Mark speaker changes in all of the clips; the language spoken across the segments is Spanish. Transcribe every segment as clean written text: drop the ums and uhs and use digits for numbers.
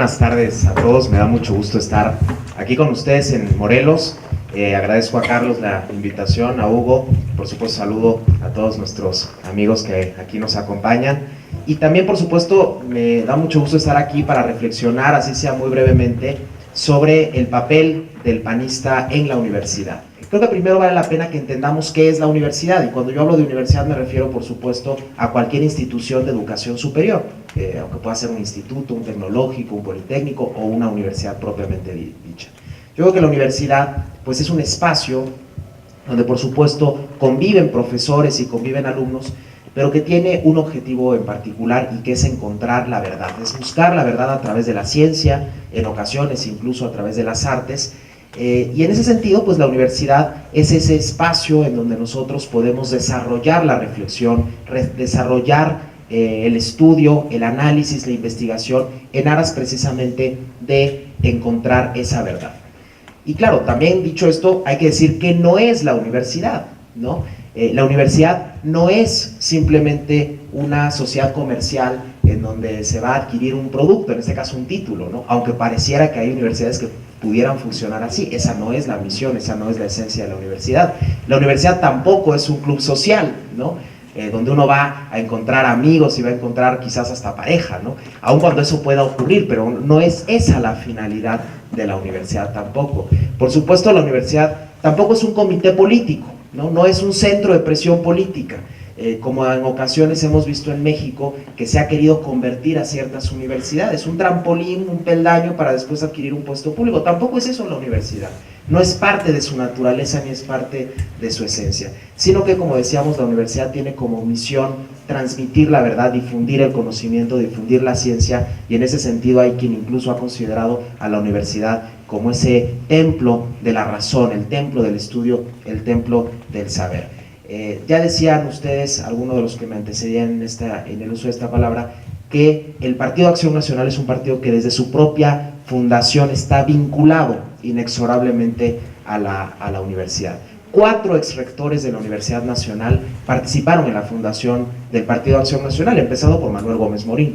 Speaker 1: Buenas tardes a todos, me da mucho gusto estar aquí con ustedes en Morelos. Agradezco a Carlos la invitación, a Hugo, por supuesto saludo a todos nuestros amigos que aquí nos acompañan y también por supuesto me da mucho gusto estar aquí para reflexionar, así sea muy brevemente, sobre el papel del panista en la universidad. Creo que primero vale la pena que entendamos qué es la universidad, y cuando yo hablo de universidad me refiero por supuesto a cualquier institución de educación superior, aunque pueda ser un instituto, un tecnológico, un politécnico o una universidad propiamente dicha. Yo creo que la universidad pues es un espacio donde por supuesto conviven profesores y conviven alumnos, pero que tiene un objetivo en particular y que es encontrar la verdad, es buscar la verdad a través de la ciencia, en ocasiones incluso a través de las artes, y en ese sentido pues la universidad es ese espacio en donde nosotros podemos desarrollar la reflexión, desarrollar el estudio, el análisis, la investigación en aras precisamente de encontrar esa verdad. Y claro, también dicho esto, hay que decir que no es la universidad, ¿no? La universidad no es simplemente una sociedad comercial en donde se va a adquirir un producto, en este caso un título, ¿no? Aunque pareciera que hay universidades que pudieran funcionar así, esa no es la misión, esa no es la esencia de la universidad. La universidad tampoco es un club social, ¿no? Donde uno va a encontrar amigos y va a encontrar quizás hasta pareja, ¿no? Aun cuando eso pueda ocurrir, pero no es esa la finalidad de la universidad tampoco. Por supuesto, la universidad tampoco es un comité político, ¿no? No es un centro de presión política, como en ocasiones hemos visto en México que se ha querido convertir a ciertas universidades, un trampolín, un peldaño para después adquirir un puesto público. Tampoco es eso la universidad, no es parte de su naturaleza ni es parte de su esencia, sino que, como decíamos, la universidad tiene como misión transmitir la verdad, difundir el conocimiento, difundir la ciencia, y en ese sentido hay quien incluso ha considerado a la universidad como ese templo de la razón, el templo del estudio, el templo del saber. Ya decían ustedes, algunos de los que me antecedían en el uso de esta palabra, que el Partido Acción Nacional es un partido que desde su propia fundación está vinculado inexorablemente a la universidad. 4 exrectores de la Universidad Nacional participaron en la fundación del Partido Acción Nacional, empezado por Manuel Gómez Morín.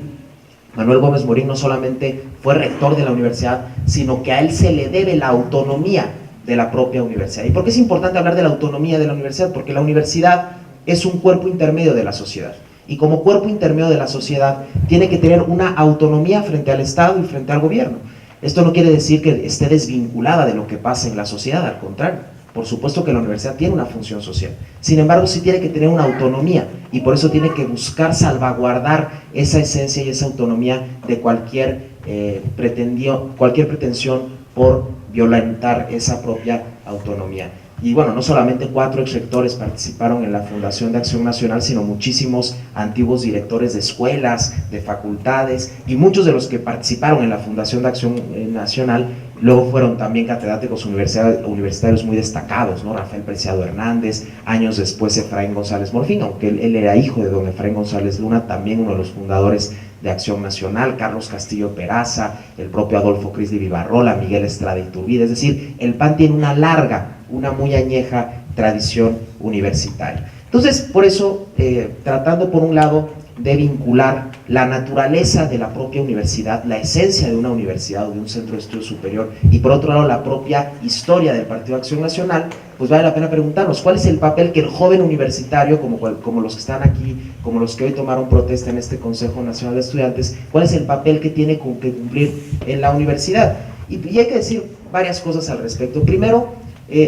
Speaker 1: Manuel Gómez Morín no solamente fue rector de la universidad, sino que a él se le debe la autonomía de la propia universidad. ¿Y por qué es importante hablar de la autonomía de la universidad? Porque la universidad es un cuerpo intermedio de la sociedad, y como cuerpo intermedio de la sociedad tiene que tener una autonomía frente al Estado y frente al gobierno. Esto no quiere decir que esté desvinculada de lo que pasa en la sociedad, al contrario, por supuesto que la universidad tiene una función social, sin embargo sí tiene que tener una autonomía, y por eso tiene que buscar salvaguardar esa esencia y esa autonomía de cualquier pretensión por violentar esa propia autonomía. Y bueno, no solamente 4 exrectores participaron en la fundación de Acción Nacional, sino muchísimos antiguos directores de escuelas, de facultades, y muchos de los que participaron en la fundación de Acción Nacional luego fueron también catedráticos universitarios muy destacados, ¿no? Rafael Preciado Hernández, años después Efraín González Morfín, aunque él era hijo de don Efraín González Luna, también uno de los fundadores de Acción Nacional, Carlos Castillo Peraza, el propio Adolfo Crisli Vivarrola, Miguel Estrada Iturbide. Es decir, el PAN tiene una muy añeja tradición universitaria. Entonces, por eso, tratando por un lado de vincular la naturaleza de la propia universidad, la esencia de una universidad o de un centro de estudio superior, y por otro lado la propia historia del Partido Acción Nacional, pues vale la pena preguntarnos cuál es el papel que el joven universitario, como los que están aquí, como los que hoy tomaron protesta en este Consejo Nacional de Estudiantes, cuál es el papel que tiene que cumplir en la universidad. Y hay que decir varias cosas al respecto. Primero,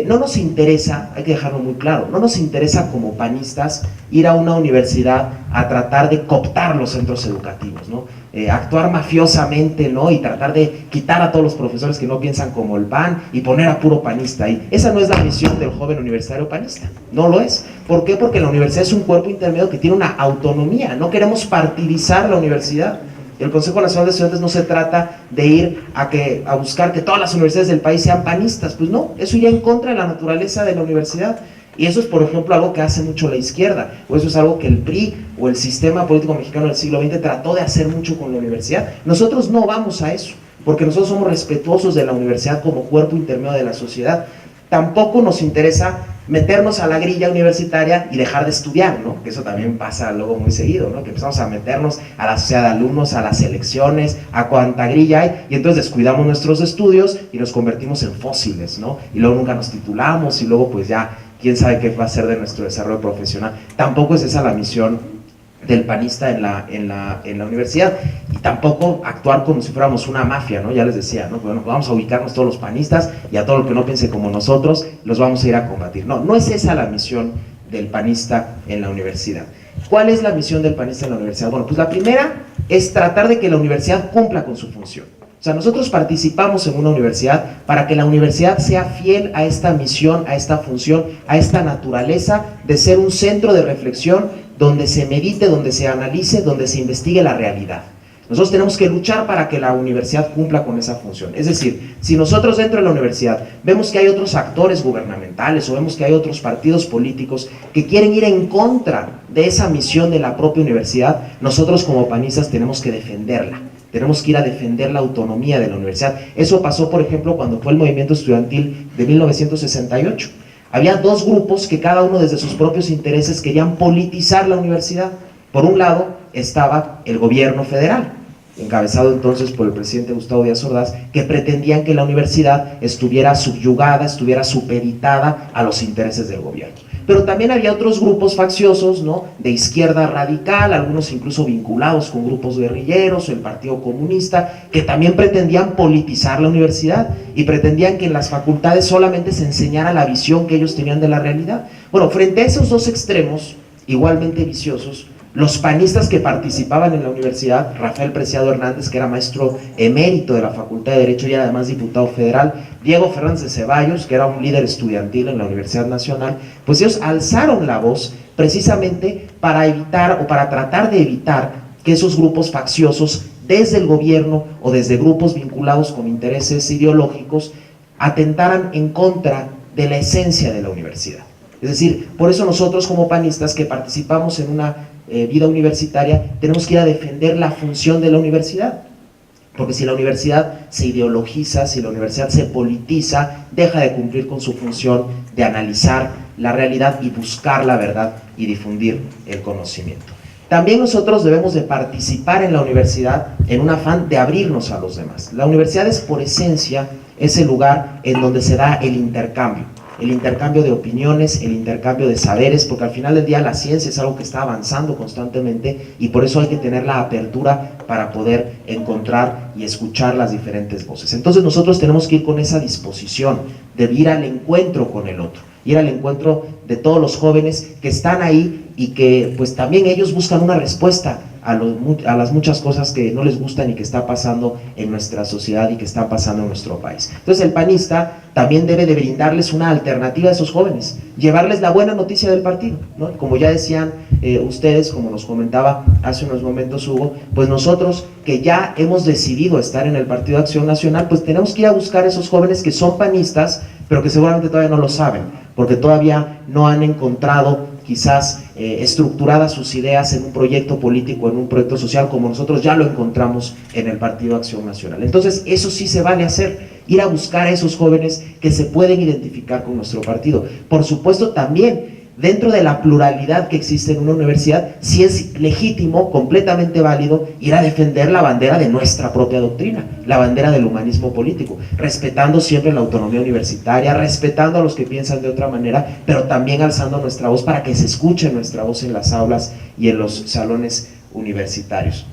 Speaker 1: no nos interesa, hay que dejarlo muy claro, no nos interesa como panistas ir a una universidad a tratar de cooptar los centros educativos, ¿no? Actuar mafiosamente, ¿no? Y tratar de quitar a todos los profesores que no piensan como el PAN y poner a puro panista ahí. Esa no es la misión del joven universitario panista, no lo es. ¿Por qué? Porque la universidad es un cuerpo intermedio que tiene una autonomía, no queremos partidizar la universidad. El Consejo Nacional de Estudiantes no se trata de ir a buscar que todas las universidades del país sean panistas, pues no, eso iría en contra de la naturaleza de la universidad, y eso es por ejemplo algo que hace mucho la izquierda, o eso es algo que el PRI o el sistema político mexicano del siglo XX trató de hacer mucho con la universidad. Nosotros no vamos a eso, porque nosotros somos respetuosos de la universidad como cuerpo intermedio de la sociedad. Tampoco nos interesa meternos a la grilla universitaria y dejar de estudiar, ¿no? Que eso también pasa luego muy seguido, ¿no? Que empezamos a meternos a la sociedad de alumnos, a las elecciones, a cuanta grilla hay, y entonces descuidamos nuestros estudios y nos convertimos en fósiles, ¿no? Y luego nunca nos titulamos y luego pues ya quién sabe qué va a ser de nuestro desarrollo profesional. Tampoco es esa la misión del panista en la universidad, y tampoco actuar como si fuéramos una mafia, ¿no? Ya les decía, ¿no? Bueno, vamos a ubicarnos todos los panistas y a todo lo que no piense como nosotros los vamos a ir a combatir. No, no es esa la misión del panista en la universidad. ¿Cuál es la misión del panista en la universidad? Bueno, pues la primera es tratar de que la universidad cumpla con su función. O sea, nosotros participamos en una universidad para que la universidad sea fiel a esta misión, a esta función, a esta naturaleza de ser un centro de reflexión donde se medite, donde se analice, donde se investigue la realidad. Nosotros tenemos que luchar para que la universidad cumpla con esa función. Es decir, si nosotros dentro de la universidad vemos que hay otros actores gubernamentales o vemos que hay otros partidos políticos que quieren ir en contra de esa misión de la propia universidad, nosotros como panistas tenemos que defenderla. Tenemos que ir a defender la autonomía de la universidad. Eso pasó, por ejemplo, cuando fue el movimiento estudiantil de 1968. Había dos grupos que cada uno desde sus propios intereses querían politizar la universidad. Por un lado estaba el gobierno federal, encabezado entonces por el presidente Gustavo Díaz Ordaz, que pretendían que la universidad estuviera subyugada, estuviera supeditada a los intereses del gobierno. Pero también había otros grupos facciosos, ¿no? De izquierda radical, algunos incluso vinculados con grupos guerrilleros o el Partido Comunista, que también pretendían politizar la universidad y pretendían que en las facultades solamente se enseñara la visión que ellos tenían de la realidad. Bueno, frente a esos dos extremos, igualmente viciosos, los panistas que participaban en la universidad, Rafael Preciado Hernández, que era maestro emérito de la Facultad de Derecho y además diputado federal, Diego Fernández de Ceballos, que era un líder estudiantil en la Universidad Nacional, pues ellos alzaron la voz precisamente para evitar o para tratar de evitar que esos grupos facciosos desde el gobierno o desde grupos vinculados con intereses ideológicos atentaran en contra de la esencia de la universidad. Es decir, por eso nosotros como panistas que participamos en una vida universitaria tenemos que ir a defender la función de la universidad, porque si la universidad se ideologiza, si la universidad se politiza, deja de cumplir con su función de analizar la realidad y buscar la verdad y difundir el conocimiento. También nosotros debemos de participar en la universidad en un afán de abrirnos a los demás. La universidad es por esencia ese lugar en donde se da el intercambio de opiniones, el intercambio de saberes, porque al final del día la ciencia es algo que está avanzando constantemente y por eso hay que tener la apertura para poder encontrar y escuchar las diferentes voces. Entonces nosotros tenemos que ir con esa disposición de ir al encuentro con el otro, ir al encuentro de todos los jóvenes que están ahí y que pues también ellos buscan una respuesta a las muchas cosas que no les gustan y que está pasando en nuestra sociedad y que está pasando en nuestro país. Entonces el panista también debe de brindarles una alternativa a esos jóvenes, llevarles la buena noticia del partido, ¿no? Como ya decían ustedes, como nos comentaba hace unos momentos Hugo, pues nosotros que ya hemos decidido estar en el Partido de Acción Nacional, pues tenemos que ir a buscar a esos jóvenes que son panistas, pero que seguramente todavía no lo saben, porque todavía no han encontrado quizás estructuradas sus ideas en un proyecto político, en un proyecto social, como nosotros ya lo encontramos en el Partido Acción Nacional. Entonces, eso sí se vale hacer, ir a buscar a esos jóvenes que se pueden identificar con nuestro partido. Por supuesto, también, dentro de la pluralidad que existe en una universidad, sí es legítimo, completamente válido, ir a defender la bandera de nuestra propia doctrina, la bandera del humanismo político, respetando siempre la autonomía universitaria, respetando a los que piensan de otra manera, pero también alzando nuestra voz para que se escuche nuestra voz en las aulas y en los salones universitarios.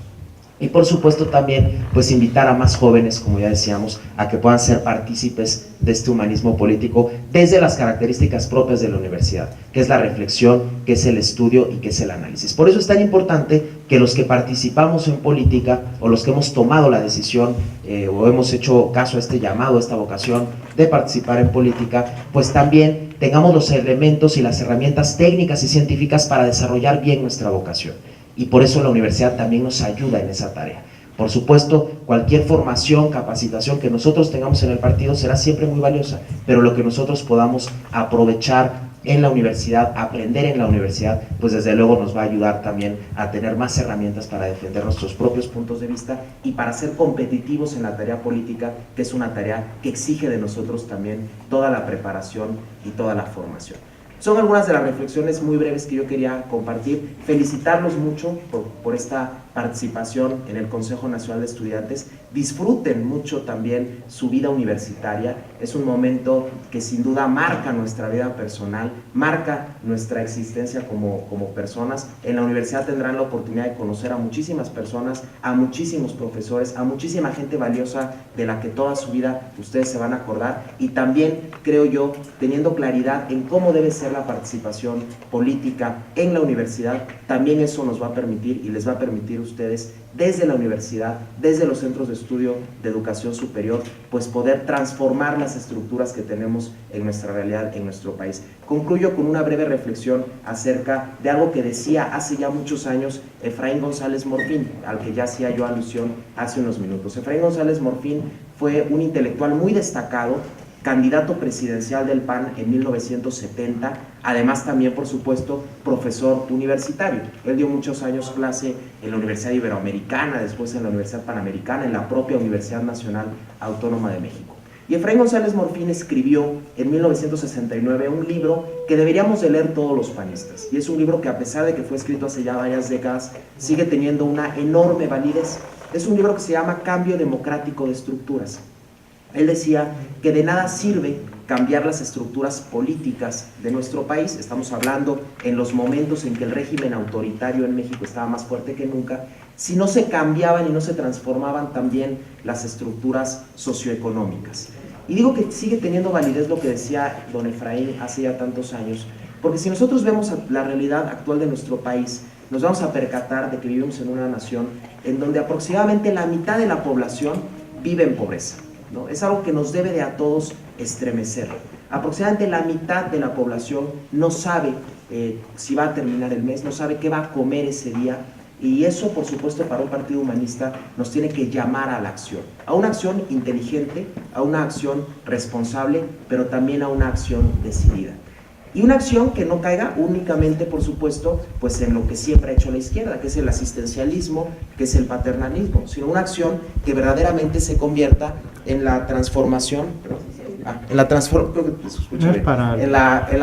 Speaker 1: Y por supuesto también pues invitar a más jóvenes, como ya decíamos, a que puedan ser partícipes de este humanismo político desde las características propias de la universidad, que es la reflexión, que es el estudio y que es el análisis. Por eso es tan importante que los que participamos en política o los que hemos tomado la decisión o hemos hecho caso a este llamado, a esta vocación de participar en política, pues también tengamos los elementos y las herramientas técnicas y científicas para desarrollar bien nuestra vocación. Y por eso la universidad también nos ayuda en esa tarea. Por supuesto, cualquier formación, capacitación que nosotros tengamos en el partido será siempre muy valiosa, pero lo que nosotros podamos aprovechar en la universidad, aprender en la universidad, pues desde luego nos va a ayudar también a tener más herramientas para defender nuestros propios puntos de vista y para ser competitivos en la tarea política, que es una tarea que exige de nosotros también toda la preparación y toda la formación.
Speaker 2: Son algunas de las reflexiones muy breves que yo quería compartir. Felicitarlos mucho por esta participación en el Consejo Nacional de Estudiantes. Disfruten mucho también su vida universitaria. Es un momento que sin duda marca nuestra vida personal, marca nuestra existencia como personas. En la universidad tendrán la oportunidad de conocer a muchísimas personas, a muchísimos profesores, a muchísima gente valiosa de la que toda su vida ustedes se van a acordar, y también, creo yo, teniendo claridad en cómo debe ser la participación política en la universidad, también eso nos va a permitir y les va a permitir a ustedes desde la universidad, desde los centros de estudio de educación superior, pues poder transformar las estructuras que tenemos en nuestra realidad, en nuestro país. Concluyo con una breve reflexión acerca de algo que decía hace ya muchos años Efraín González Morfín, al que ya hacía yo alusión hace unos minutos. Efraín González Morfín fue un intelectual muy destacado, candidato presidencial del PAN en 1970, además también, por supuesto, profesor universitario. Él dio muchos años clase en la Universidad Iberoamericana, después en la Universidad Panamericana, en la propia Universidad Nacional Autónoma de México. Y Efraín González Morfín escribió en 1969 un libro que deberíamos de leer todos los panistas. Y es un libro que, a pesar de que fue escrito hace ya varias décadas, sigue teniendo una enorme validez. Es un libro que se llama Cambio Democrático de Estructuras. Él decía que de nada sirve cambiar las estructuras políticas de nuestro país. Estamos hablando en los momentos en que el régimen autoritario en México estaba más fuerte que nunca, si no se cambiaban y no se transformaban también las estructuras socioeconómicas. Y digo que sigue teniendo validez lo que decía don Efraín hace ya tantos años, porque si nosotros vemos la realidad actual de nuestro país, nos vamos a percatar de que vivimos en una nación en donde aproximadamente la mitad de la población vive en pobreza, ¿no? Es algo que nos debe de a todos estremecer. Aproximadamente la mitad de la población no sabe si va a terminar el mes, no sabe qué va a comer ese día, y eso, por supuesto, para un partido humanista nos tiene que llamar a la acción, a una acción inteligente, a una acción responsable, pero también a una acción decidida. Y una acción que no caiga únicamente, por supuesto, pues en lo que siempre ha hecho la izquierda, que es el asistencialismo, que es el paternalismo, sino una acción que verdaderamente se convierta en la transformación, en la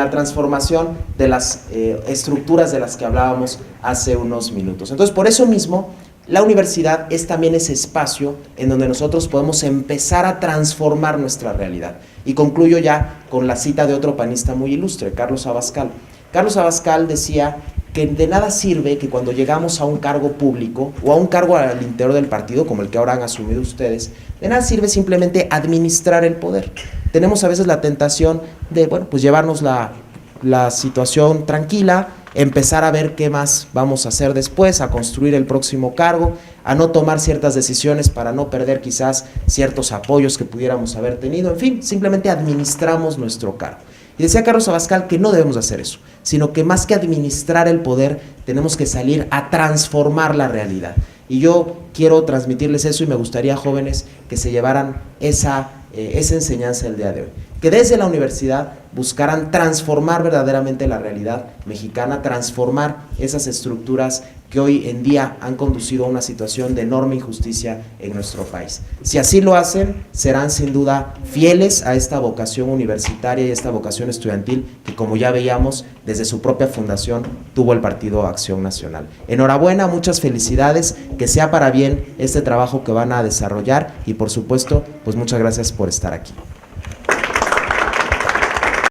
Speaker 2: transformación de las estructuras de las que hablábamos hace unos minutos. Entonces, por eso mismo, la universidad es también ese espacio en donde nosotros podemos empezar a transformar nuestra realidad. Y concluyo ya con la cita de otro panista muy ilustre, Carlos Abascal. Carlos Abascal decía que de nada sirve que cuando llegamos a un cargo público o a un cargo al interior del partido, como el que ahora han asumido ustedes, de nada sirve simplemente administrar el poder. Tenemos a veces la tentación de, bueno, pues llevarnos la situación tranquila, empezar a ver qué más vamos a hacer después, a construir el próximo cargo, a no tomar ciertas decisiones para no perder quizás ciertos apoyos que pudiéramos haber tenido, en fin, simplemente administramos nuestro cargo. Y decía Carlos Abascal que no debemos hacer eso, sino que más que administrar el poder, tenemos que salir a transformar la realidad. Y yo quiero transmitirles eso y me gustaría, jóvenes, que se llevaran esa enseñanza el día de hoy. Que desde la universidad buscaran transformar verdaderamente la realidad mexicana, transformar esas estructuras que hoy en día han conducido a una situación de enorme injusticia en nuestro país. Si así lo hacen, serán sin duda fieles a esta vocación universitaria y esta vocación estudiantil que, como ya veíamos, desde su propia fundación tuvo el Partido Acción Nacional. Enhorabuena, muchas felicidades, que sea para bien este trabajo que van a desarrollar y, por supuesto, pues muchas gracias por estar aquí.